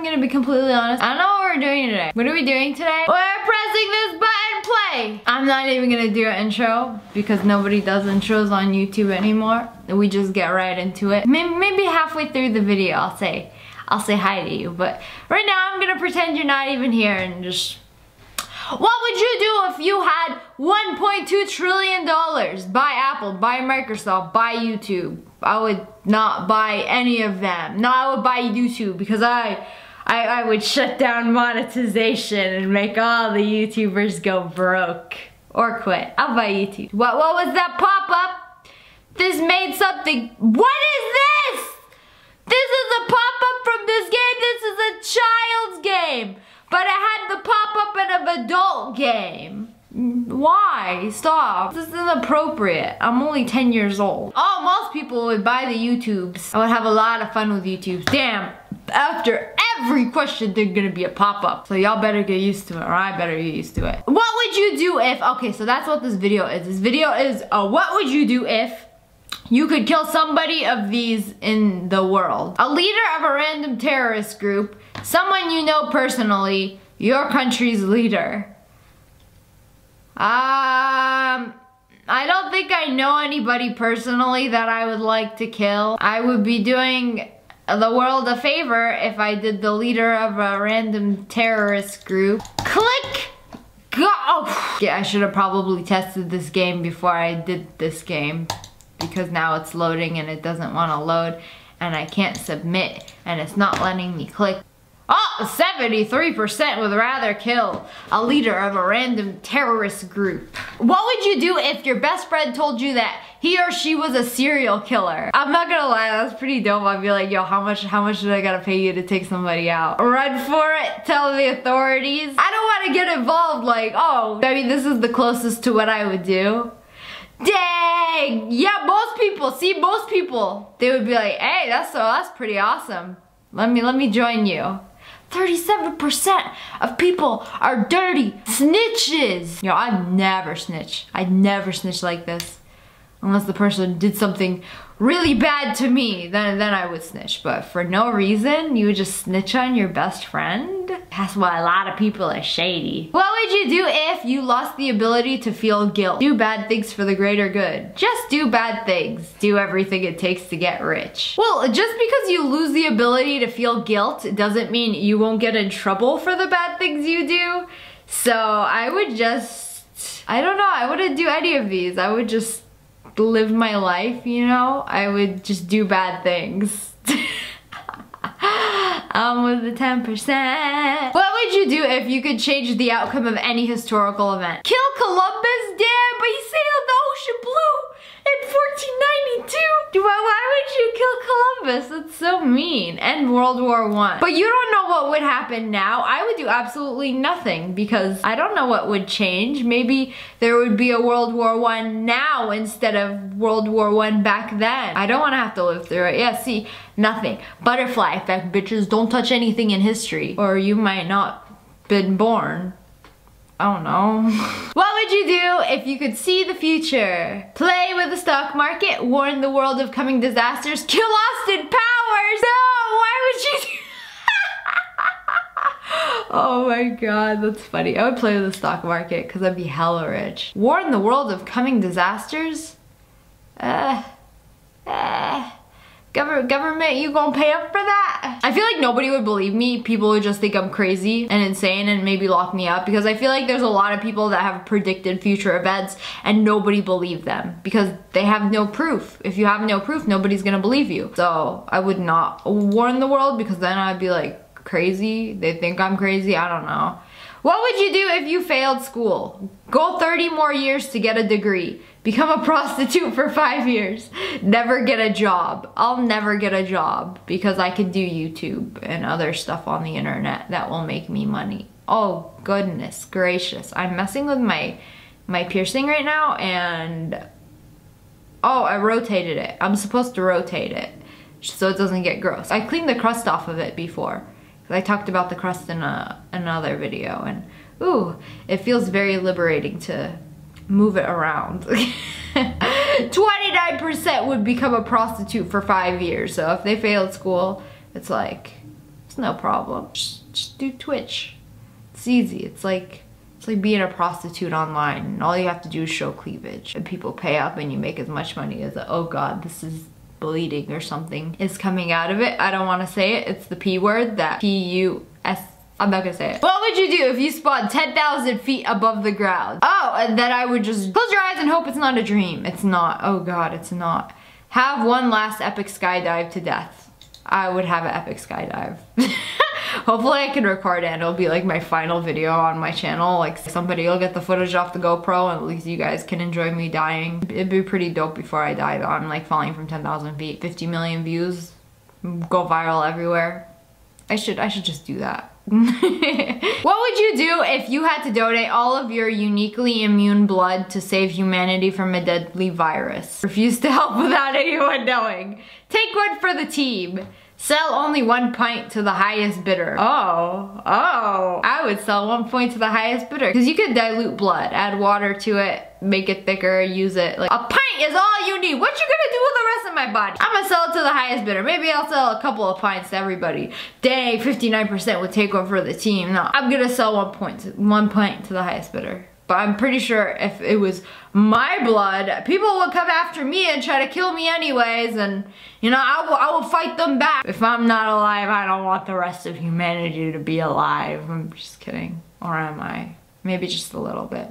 gonna be completely honest. I don't know what we're doing today. What are we doing today? We're pressing this button, play! I'm not even gonna do an intro because nobody does intros on YouTube anymore. We just get right into it. Maybe halfway through the video I'll say hi to you, but right now I'm gonna pretend you're not even here and just... What would you do if you had $1.2 trillion? Buy Apple, buy Microsoft, buy YouTube. I would not buy any of them. No, I would buy YouTube because I would shut down monetization and make all the YouTubers go broke. Or quit. I'll buy YouTube. What was that pop-up? This made something. What is this? This is a pop-up from this game. This is a child's game. But it had the pop-up in an adult game. Why? Stop. This is inappropriate. I'm only 10 years old. Oh, most people would buy the YouTubes. I would have a lot of fun with YouTubes. Damn. After every question, there's gonna be a pop-up. So y'all better get used to it, or I better get used to it. What would you do if... Okay, so that's what this video is. This video is what would you do if you could kill somebody of these in the world? A leader of a random terrorist group, someone you know personally, your country's leader. I don't think I know anybody personally that I would like to kill. I would be doing the world a favor if I did the leader of a random terrorist group. Click! Go! Yeah, I should have probably tested this game before I did this game, because now it's loading and it doesn't want to load and I can't submit and it's not letting me click. Oh, 73% would rather kill a leader of a random terrorist group. What would you do if your best friend told you that he or she was a serial killer? I'm not gonna lie, that's pretty dope. I'd be like, yo, how much do I gotta pay you to take somebody out? Run for it, tell the authorities. I don't wanna get involved like, oh, I mean, this is the closest to what I would do. Dang! Yeah, most people, they would be like, hey, that's pretty awesome. Let me join you. 37% of people are dirty snitches. Yo, I'd never snitch. I'd never snitch like this. Unless the person did something really bad to me, then I would snitch. But for no reason, you would just snitch on your best friend? That's why a lot of people are shady. What would you do if you lost the ability to feel guilt? Do bad things for the greater good. Just do bad things. Do everything it takes to get rich. Well, just because you lose the ability to feel guilt doesn't mean you won't get in trouble for the bad things you do. So I would just, I don't know, I wouldn't do any of these. I would just live my life, you know? I would just do bad things. I'm with the 10%. What would you do if you could change the outcome of any historical event? Kill Columbus? Damn, but he sailed the ocean blue in 1492. Why would you kill Columbus? That's so mean. And World War I. But you don't know what would happen now. I would do absolutely nothing because I don't know what would change. Maybe there would be a World War I now instead of World War I back then. I don't want to have to live through it. Yeah, see, nothing. Butterfly effect, bitches. Don't touch anything in history or you might not been born. I don't know. What would you do if you could see the future? Play with the stock market, warn the world of coming disasters, kill Austin Powers! No, why would you do Oh my god, that's funny. I would play with the stock market because I'd be hella rich. Warn the world of coming disasters? Government, you gonna pay up for that? I feel like nobody would believe me. People would just think I'm crazy and insane and maybe lock me up because I feel like there's a lot of people that have predicted future events and nobody believed them because they have no proof. If you have no proof, nobody's gonna believe you. So I would not warn the world because then I'd be like crazy. They think I'm crazy, I don't know. What would you do if you failed school? Go 30 more years to get a degree. Become a prostitute for 5 years. Never get a job. I'll never get a job because I can do YouTube and other stuff on the internet that will make me money. Oh, goodness gracious. I'm messing with my piercing right now and... Oh, I rotated it. I'm supposed to rotate it so it doesn't get gross. I cleaned the crust off of it before. I talked about the crust in another video and ooh, it feels very liberating to move it around. 29% would become a prostitute for 5 years. So if they failed school, it's like It's no problem. Just do Twitch. It's easy. It's like being a prostitute online, and all you have to do is show cleavage, and people pay up and you make as much money as, oh god, this is bleeding or something is coming out of it. I don't want to say it. It's the P word, that P-U-S. I'm not gonna say it. What would you do if you spawned 10,000 feet above the ground? Oh, and then I would just close your eyes and hope it's not a dream. It's not. Oh god, it's not. Have one last epic skydive to death. I would have an epic skydive. Hopefully I can record it and it'll be like my final video on my channel. Like somebody will get the footage off the GoPro and at least you guys can enjoy me dying. It'd be pretty dope before I die though. I'm like falling from 10,000 feet. 50 million views. Go viral everywhere. I should just do that. What would you do if you had to donate all of your uniquely immune blood to save humanity from a deadly virus? Refuse to help without anyone knowing. Take one for the team. Sell only 1 pint to the highest bidder. Oh, I would sell 1 pint to the highest bidder. Because you could dilute blood, add water to it, make it thicker, use it. Like, a pint is all you need. What you gonna do with the rest of my body? I'm gonna sell it to the highest bidder. Maybe I'll sell a couple of pints to everybody. Dang, 59% would take one for the team. No, I'm gonna sell 1 pint to the highest bidder. But I'm pretty sure if it was my blood, people would come after me and try to kill me anyways, and you know, I will fight them back. If I'm not alive, I don't want the rest of humanity to be alive. I'm just kidding. Or am I? Maybe just a little bit.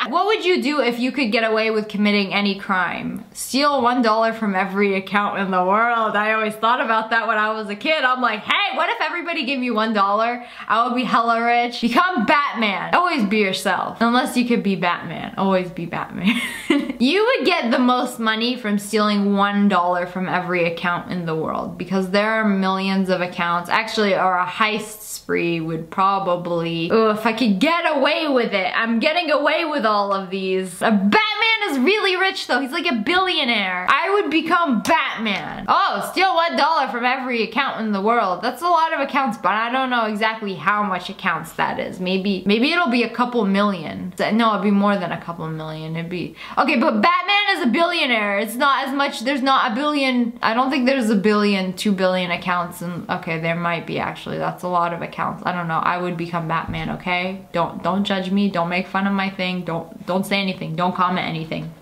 What would you do if you could get away with committing any crime? Steal $1 from every account in the world. I always thought about that when I was a kid. I'm like, hey, what if everybody gave me $1? I would be hella rich. Become Batman. Always be yourself. Unless you could be Batman. Always be Batman. You would get the most money from stealing $1 from every account in the world because there are millions of accounts. Actually, or a heist spree would probably, if I could get away with it. I'm getting away with all of these. Batman is really rich though. He's like a billionaire. I would become Batman. Oh, steal $1 from every account in the world. That's a lot of accounts, but I don't know exactly how much accounts that is. Maybe it'll be a couple million. No, it'd be more than a couple million. It'd be, okay, but Batman is a billionaire. It's not as much, there's not a billion, I don't think there's a billion, 2 billion accounts, and okay, there might be actually. That's a lot of accounts. I don't know. I would become Batman, okay? Don't judge me. Don't make fun of my thing. Don't say anything. Don't comment anything.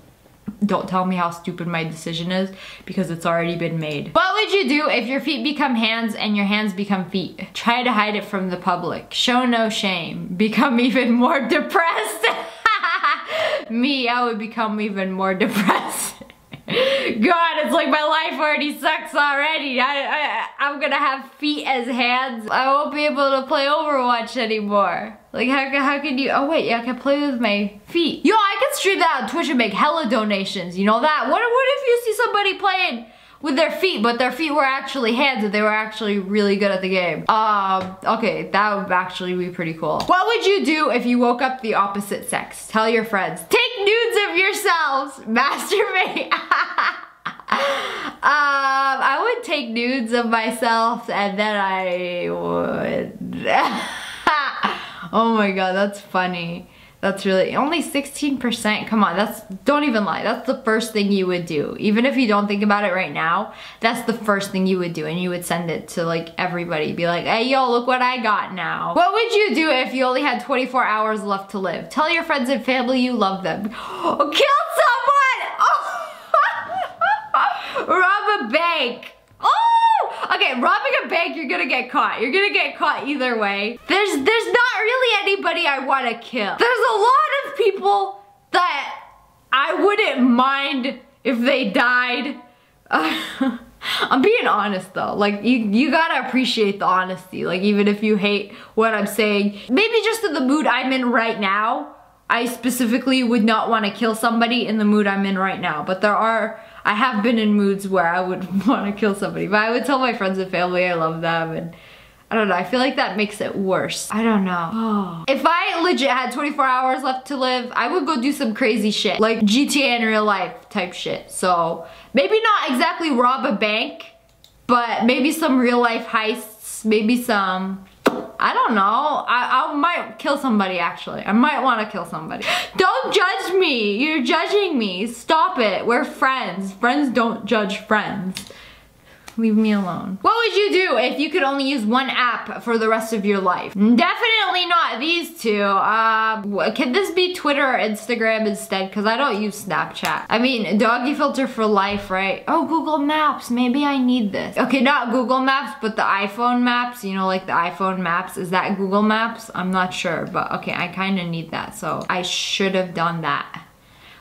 Don't tell me how stupid my decision is because it's already been made. What would you do if your feet become hands and your hands become feet? Try to hide it from the public. Show no shame. Become even more depressed. Me, I would become even more depressed. God, it's like my life already sucks already. I'm gonna have feet as hands. I won't be able to play Overwatch anymore. Like how can you, oh wait, yeah, I can play with my feet. Yo, I can stream that on Twitch and make hella donations, you know that? What if you see somebody playing with their feet, but their feet were actually hands and they were actually really good at the game? Okay, that would actually be pretty cool. What would you do if you woke up the opposite sex? Tell your friends. Take nudes of yourselves. Masturbate. I would take nudes of myself and then I would. Oh my god, that's funny. That's really, only 16%, come on, don't even lie, that's the first thing you would do. Even if you don't think about it right now, that's the first thing you would do, and you would send it to like everybody, be like, hey yo, look what I got now. What would you do if you only had 24 hours left to live? Tell your friends and family you love them. Oh, kill someone! Oh. Rob a bank. Oh! Okay, robbing a bank, you're gonna get caught. You're gonna get caught either way. There's not really anybody I want to kill. There's a lot of people that I wouldn't mind if they died. I'm being honest though. Like, you gotta appreciate the honesty. Like, even if you hate what I'm saying. Maybe just in the mood I'm in right now, I specifically would not want to kill somebody in the mood I'm in right now. But I have been in moods where I would want to kill somebody. But I would tell my friends and family I love them, and I don't know, I feel like that makes it worse. I don't know. Oh. If I legit had 24 hours left to live, I would go do some crazy shit. Like GTA in real life type shit. So maybe not exactly rob a bank, but maybe some real life heists. Maybe some, I don't know. I might kill somebody actually. I might want to kill somebody. Don't judge me. You're judging me. Stop it. We're friends. Friends don't judge friends. Leave me alone. What would you do if you could only use one app for the rest of your life? Definitely not these two. Can this be Twitter or Instagram instead? Because I don't use Snapchat. I mean, doggy filter for life, right? Oh, Google Maps. Maybe I need this. Okay, not Google Maps, but the iPhone Maps. You know, like the iPhone Maps. Is that Google Maps? I'm not sure, but okay, I kind of need that. So I should have done that.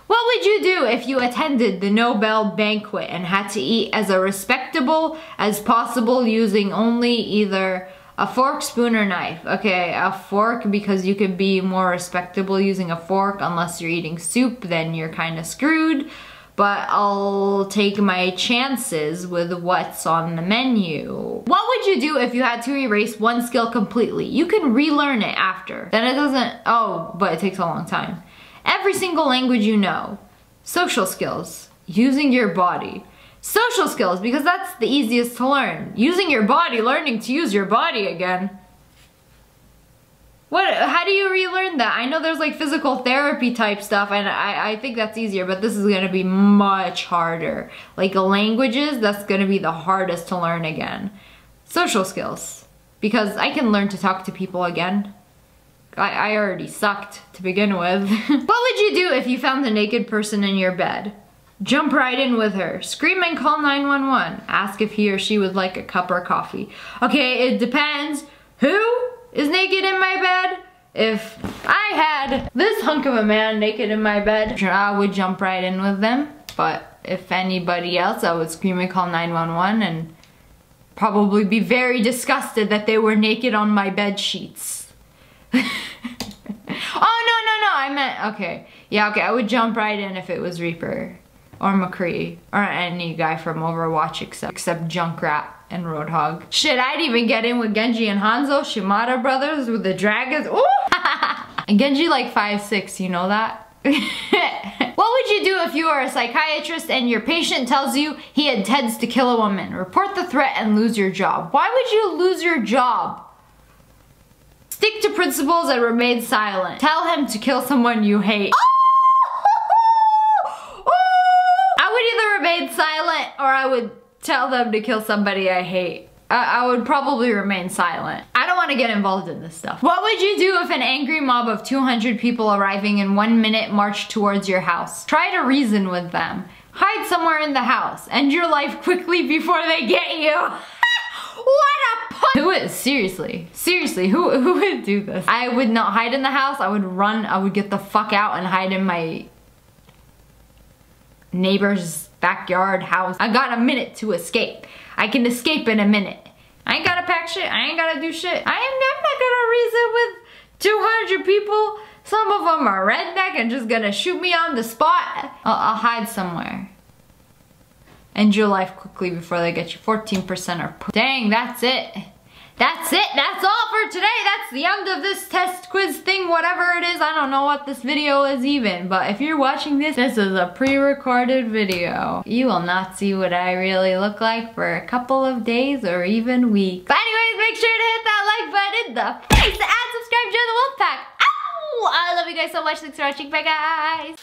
What would you do if you attended the Nobel banquet and had to eat as respectable as possible using only either a fork, spoon, or knife? Okay, a fork because you could be more respectable using a fork unless you're eating soup, then you're kind of screwed. But I'll take my chances with what's on the menu. What would you do if you had to erase one skill completely? You can relearn it after. Then it doesn't, oh, but it takes a long time. Every single language you know. Social skills, using your body. Social skills, because that's the easiest to learn. Using your body, learning to use your body again. How do you relearn that? I know there's like physical therapy type stuff and I think that's easier, but this is gonna be much harder. Like languages, that's gonna be the hardest to learn again. Social skills, because I can learn to talk to people again. I already sucked to begin with. What would you do if you found a naked person in your bed? Jump right in with her. Scream and call 911. Ask if he or she would like a cup or coffee. Okay, it depends. Who is naked in my bed? If I had this hunk of a man naked in my bed, I would jump right in with them. But if anybody else, I would scream and call 911 and probably be very disgusted that they were naked on my bed sheets. Oh, no, I meant, okay. Yeah, okay, I would jump right in if it was Reaper or McCree or any guy from Overwatch except Junkrat and Roadhog. Shit, I'd even get in with Genji and Hanzo, Shimada brothers with the dragons. Ooh! And Genji like 5'6", you know that? What would you do if you are a psychiatrist and your patient tells you he intends to kill a woman? Report the threat and lose your job. Why would you lose your job? Stick to principles and remain silent. Tell him to kill someone you hate. I would either remain silent or I would tell them to kill somebody I hate. I would probably remain silent. I don't want to get involved in this stuff. What would you do if an angry mob of 200 people arriving in 1 minute marched towards your house? Try to reason with them. Hide somewhere in the house. End your life quickly before they get you. What a pun! Who is, seriously, who would do this? I would not hide in the house, I would run, I would get the fuck out and hide in my neighbor's backyard house. I got a minute to escape. I can escape in a minute. I ain't gotta pack shit, I ain't gotta do shit. I'm not gonna reason with 200 people. Some of them are redneck and just gonna shoot me on the spot. I'll hide somewhere. End your life quickly before they get you. 14% are dang, that's it. That's it. That's all for today. That's the end of this test quiz thing, whatever it is. I don't know what this video is even, but if you're watching this, this is a pre-recorded video. You will not see what I really look like for a couple of days or even weeks. But anyways, make sure to hit that like button in the face and subscribe to the Wolf Pack. Ow! I love you guys so much. Thanks for watching. Bye, guys.